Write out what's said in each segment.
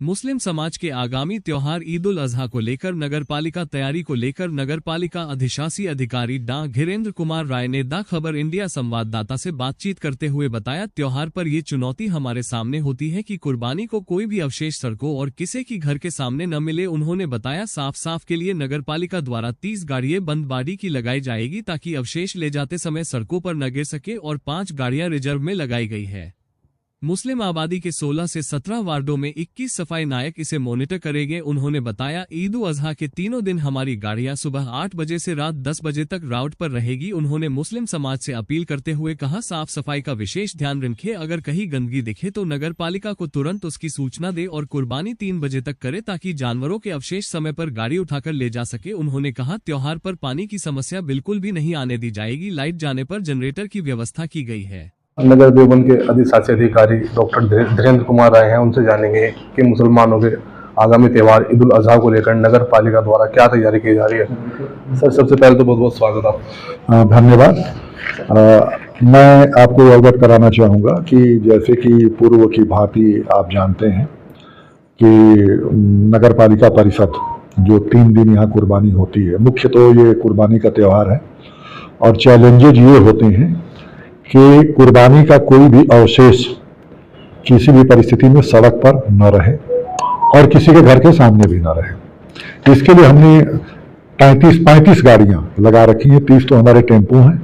मुस्लिम समाज के आगामी त्योहार ईद उल अजहा को लेकर नगरपालिका तैयारी को लेकर नगरपालिका अधिशासी अधिकारी डा घिरेंद्र कुमार राय ने दा खबर इंडिया संवाददाता से बातचीत करते हुए बताया, त्योहार पर ये चुनौती हमारे सामने होती है कि कुर्बानी को कोई भी अवशेष सड़कों और किसी की घर के सामने न मिले। उन्होंने बताया, साफ के लिए नगरपालिका द्वारा 30 गाड़ियां बंद बाड़ी की लगाई जाएगी ताकि अवशेष ले जाते समय सड़कों पर न गिर सके और 5 गाड़ियां रिजर्व में लगाई गई है। मुस्लिम आबादी के 16 से 17 वार्डों में 21 सफाई नायक इसे मॉनिटर करेंगे। उन्होंने बताया, ईद उल अजहा के तीनों दिन हमारी गाड़ियां सुबह 8 बजे से रात 10 बजे तक राउट पर रहेगी। उन्होंने मुस्लिम समाज से अपील करते हुए कहा, साफ सफाई का विशेष ध्यान रखें। अगर कहीं गंदगी दिखे तो नगरपालिका को तुरंत उसकी सूचना दे और कुर्बानी 3 बजे तक करे ताकि जानवरों के अवशेष समय पर गाड़ी उठाकर ले जा सके। उन्होंने कहा, त्योहार पर पानी की समस्या बिल्कुल भी नहीं आने दी जाएगी। लाइट जाने पर जनरेटर की व्यवस्था की गई है। नगर देवबंद के अधिशासी अधिकारी डॉक्टर धीरेंद्र कुमार राय हैं, उनसे जानेंगे कि मुसलमानों के आगामी त्यौहार ईद उल अजहा को लेकर नगर पालिका द्वारा क्या तैयारी की जा रही है। सर, सबसे पहले तो बहुत बहुत स्वागत आप। धन्यवाद। मैं आपको अवगत कराना चाहूँगा कि जैसे कि पूर्व की भांति आप जानते हैं कि नगर पालिका परिषद जो 3 दिन यहाँ कुर्बानी होती है, मुख्य तो ये कुर्बानी का त्यौहार है और चैलेंजेज ये होते हैं कि कुर्बानी का कोई भी अवशेष किसी भी परिस्थिति में सड़क पर न रहे और किसी के घर के सामने भी न रहे। इसके लिए हमने 35 गाड़ियां लगा रखी हैं। 30 तो हमारे टेम्पो हैं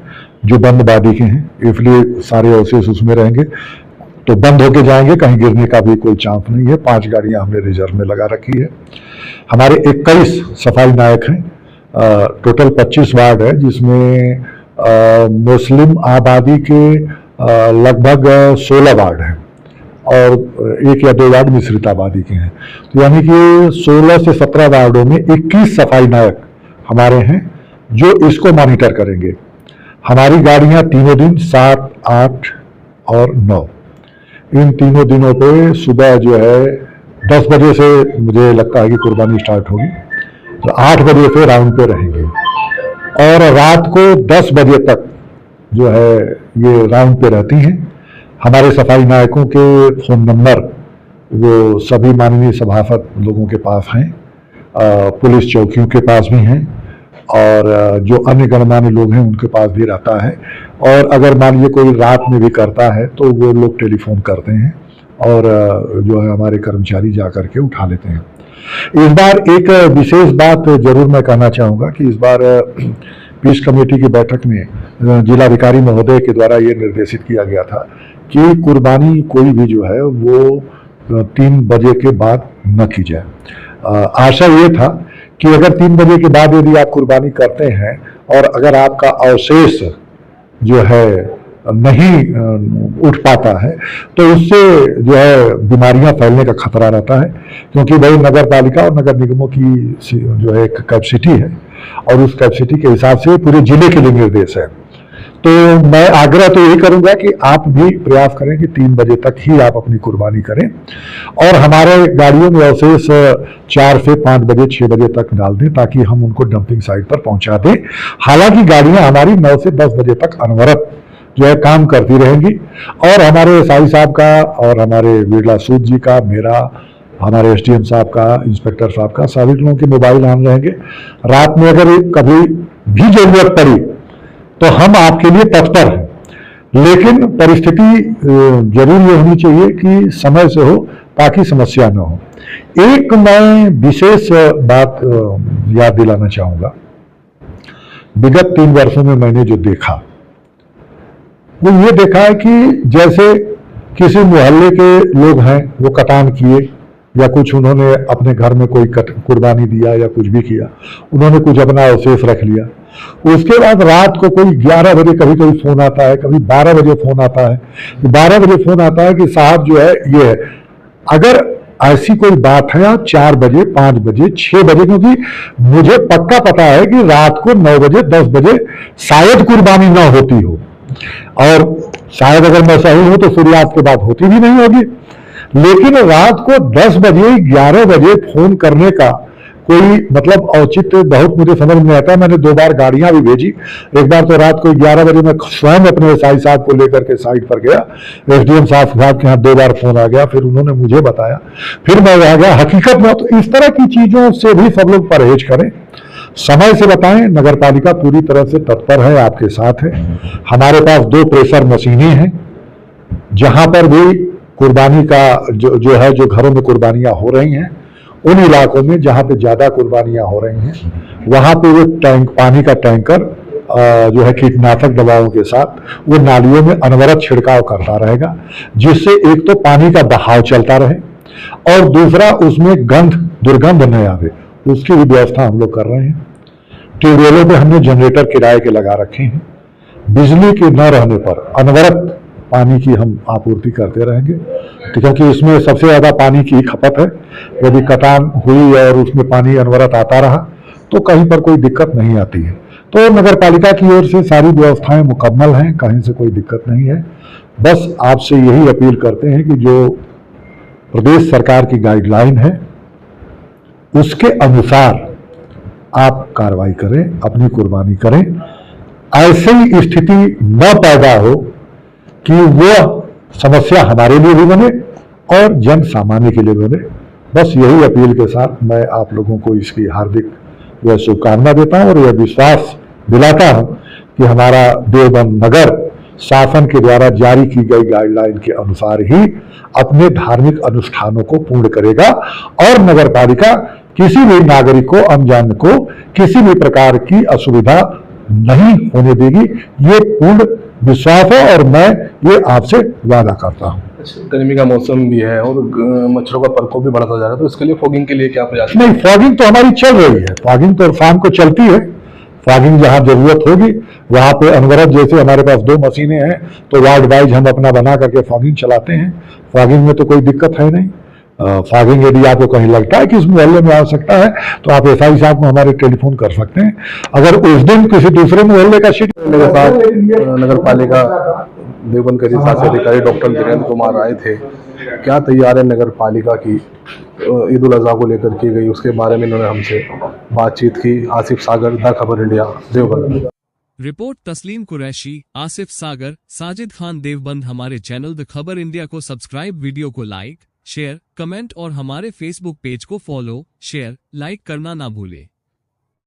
जो बंद बाडी के हैं, इसलिए सारे अवशेष उसमें रहेंगे तो बंद होके जाएंगे, कहीं गिरने का भी कोई चांस नहीं है। 5 गाड़ियां हमने रिजर्व में लगा रखी है। हमारे 21 सफाई नायक हैं। टोटल 25 वार्ड है जिसमें मुस्लिम आबादी के लगभग 16 वार्ड हैं और 1 या 2 वार्ड मिश्रित आबादी के हैं। तो यानी कि 16 से 17 वार्डों में 21 सफाई नायक हमारे हैं जो इसको मॉनिटर करेंगे। हमारी गाड़ियां तीनों दिन 7, 8 और 9, इन तीनों दिनों पे सुबह जो है 10 बजे से मुझे लगता है कि कुर्बानी स्टार्ट होगी, तो 8 बजे से राउंड पे रहेंगे और रात को 10 बजे तक जो है ये राउंड पे रहती हैं। हमारे सफाई नायकों के फ़ोन नंबर वो सभी माननीय सभासद लोगों के पास हैं, पुलिस चौकियों के पास भी हैं और जो अन्य गणमान्य लोग हैं उनके पास भी रहता है। और अगर मान लीजिए कोई रात में भी करता है तो वो लोग टेलीफोन करते हैं और जो है हमारे कर्मचारी जा कर के उठा लेते हैं। इस बार एक विशेष बात जरूर मैं कहना चाहूँगा कि इस बार पीस कमेटी की बैठक में जिलाधिकारी महोदय के द्वारा ये निर्देशित किया गया था कि कुर्बानी कोई भी जो है वो 3 बजे के बाद न की जाए। आशा ये था कि अगर 3 बजे के बाद यदि आप कुर्बानी करते हैं और अगर आपका अवशेष जो है नहीं उठ पाता है तो उससे जो है बीमारियां फैलने का खतरा रहता है, क्योंकि भाई नगर पालिका और नगर निगमों की जो है एक कैपेसिटी है और उस कैपेसिटी के हिसाब से पूरे जिले के लिए निर्देश है। तो मैं आग्रह तो यही करूंगा कि आप भी प्रयास करें कि 3 बजे तक ही आप अपनी कुर्बानी करें और हमारे गाड़ियों में अवशेष 4 से 5 बजे 6 बजे तक डाल दें ताकि हम उनको डंपिंग साइट पर पहुंचा दें। हालांकि गाड़ियां हमारी 9 से 10 बजे तक अनवरत जो है काम करती रहेंगी और हमारे साई साहब का और हमारे बिरला सूद जी का, मेरा, हमारे SDM साहब का, इंस्पेक्टर साहब का, सभी लोगों के मोबाइल ऑन रहेंगे। रात में अगर कभी भी जरूरत पड़ी तो हम आपके लिए तत्पर हैं, लेकिन परिस्थिति जरूर ये होनी चाहिए कि समय से हो ताकि समस्या न हो। एक मैं विशेष बात याद दिलाना चाहूँगा। विगत 3 वर्षों में मैंने जो देखा वो ये देखा है कि जैसे किसी मोहल्ले के लोग हैं वो कटान किए या कुछ उन्होंने अपने घर में कोई कुर्बानी दिया या कुछ भी किया, उन्होंने कुछ अपना अवशेष रख लिया। उसके बाद रात को कोई 11 बजे कभी कभी फोन आता है, कभी 12 बजे फोन आता है। 12 बजे फोन आता है कि साहब जो है ये है। अगर ऐसी कोई बात है आप 4 बजे, 5 बजे, 6 बजे, क्योंकि मुझे पक्का पता है कि रात को 9 बजे 10 बजे शायद कुर्बानी ना होती हो और शायद अगर मैं सही हूं तो सूर्यास्त के बाद होती भी नहीं होगी, लेकिन रात को 10 बजे 11 बजे फोन करने का कोई मतलब औचित्य बहुत मुझे समझ में आता है। मैंने 2 बार गाड़ियां भी भेजी। एक बार तो रात को 11 बजे मैं स्वयं अपने एसआई साहब को लेकर के साइट पर गया। एसडीएम साहब के यहाँ 2 बार फोन आ गया, फिर उन्होंने मुझे बताया, फिर मैं वहां गया। हकीकत में तो इस तरह की चीजों से भी सब लोग परहेज करें, समय से बताएं। नगर पालिका पूरी तरह से तत्पर है, आपके साथ है। हमारे पास 2 प्रेशर मशीनें हैं, जहां पर भी कुर्बानी का जो है, जो घरों में कुर्बानियां हो रही हैं, उन इलाकों में जहां पे ज्यादा कुर्बानियां हो रही हैं, वहां पे वो पानी का टैंकर जो है कीटनाशक दवाओं के साथ वो नालियों में अनवरत छिड़काव करता रहेगा, जिससे एक तो पानी का बहाव चलता रहे और दूसरा उसमें दुर्गंध न आवे, उसकी भी व्यवस्था हम लोग कर रहे हैं। ट्यूबवेलों पे हमने जनरेटर किराए के लगा रखे हैं। बिजली के न रहने पर अनवरत पानी की हम आपूर्ति करते रहेंगे, क्योंकि इसमें सबसे ज्यादा पानी की खपत है। यदि कटान हुई और उसमें पानी अनवरत आता रहा तो कहीं पर कोई दिक्कत नहीं आती है। तो नगर पालिका की ओर से सारी व्यवस्थाएं मुकम्मल हैं, कहीं से कोई दिक्कत नहीं है। बस आपसे यही अपील करते हैं कि जो प्रदेश सरकार की गाइडलाइन है उसके अनुसार आप कार्रवाई करें, अपनी कुर्बानी करें। ऐसी स्थिति न पैदा हो कि वह समस्या हमारे लिए भी बने और जन सामान्य के लिए बने। बस यही अपील के साथ मैं आप लोगों को इसकी हार्दिक शुभकामना देता हूं और यह विश्वास दिलाता हूं कि हमारा देवबंद नगर शासन के द्वारा जारी की गई गाइडलाइन के अनुसार ही अपने धार्मिक अनुष्ठानों को पूर्ण करेगा और नगर पालिका किसी भी नागरिक को, अनजान को किसी भी प्रकार की असुविधा नहीं होने देगी। ये पूर्ण विश्वास है और मैं ये आपसे वादा करता हूँ। गर्मी का मौसम भी है और मच्छरों का प्रकोप भी बढ़ता जा रहा है, तो इसके लिए फॉगिंग के लिए क्या प्रयास? नहीं, फॉगिंग तो हमारी चल रही है। फॉगिंग तो शाम को चलती है। फॉगिंग जहां जरूरत होगी वहां पे अनवरत, जैसे हमारे पास 2 मशीनें हैं तो वार्ड वाइज हम अपना बना करके फॉगिंग चलाते हैं। फॉगिंग में तो कोई दिक्कत है नहीं। फॉगिंग यदि आपको कहीं लगता है कि इस मोहल्ले में आ सकता है तो आप एसआई साहब को हमारे टेलीफोन कर सकते हैं। अगर उस दिन किसी दूसरे मोहल्ले का शीट मेरे साथ नगर पालिका देवबंद के अधिशासी अधिकारी डॉक्टर धीरेन्द्र कुमार आए थे। क्या तैयार है नगर पालिका की ईद उल अजहा को लेकर की गई, उसके बारे में इन्होंने हमसे बातचीत की। आसिफ सागर, द खबर इंडिया, देवबंद। रिपोर्ट तस्लीम कुरैशी, आसिफ सागर, साजिद खान, देवबंद। हमारे चैनल द खबर इंडिया को सब्सक्राइब, वीडियो को लाइक, शेयर, कमेंट और हमारे फेसबुक पेज को फॉलो, शेयर, लाइक करना ना भूलें।